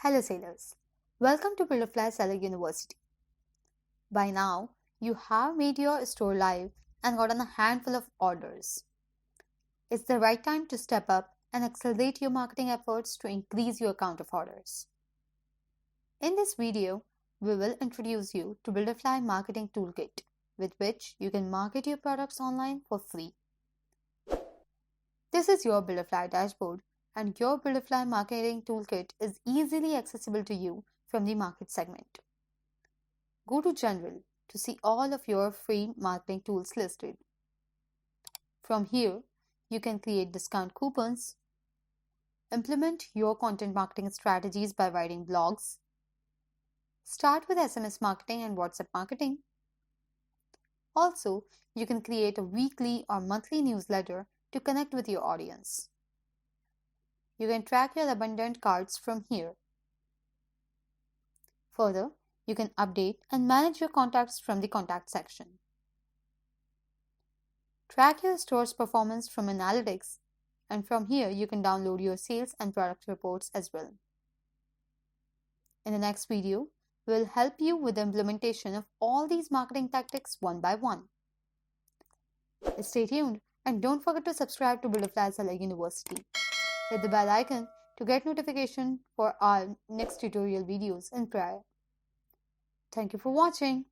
Hello sailors, welcome to Builderfly Seller University. By now, you have made your store live and gotten a handful of orders. It's the right time to step up and accelerate your marketing efforts to increase your count of orders. In this video, we will introduce you to Builderfly Marketing Toolkit, with which you can market your products online for free. This is your Builderfly dashboard, and your Builderfly Marketing Toolkit is easily accessible to you from the Market segment. Go to General to see all of your free marketing tools listed. From here, you can create discount coupons, implement your content marketing strategies by writing blogs, start with SMS marketing and WhatsApp marketing. Also, you can create a weekly or monthly newsletter to connect with your audience. You can track your abundant carts from here. Further, you can update and manage your contacts from the contact section. Track your store's performance from analytics, and from here you can download your sales and product reports as well. In the next video, we'll help you with the implementation of all these marketing tactics one by one. Stay tuned and don't forget to subscribe to Builderfly Seller University. Hit the bell icon to get notification for our next tutorial videos in prior. Thank you for watching.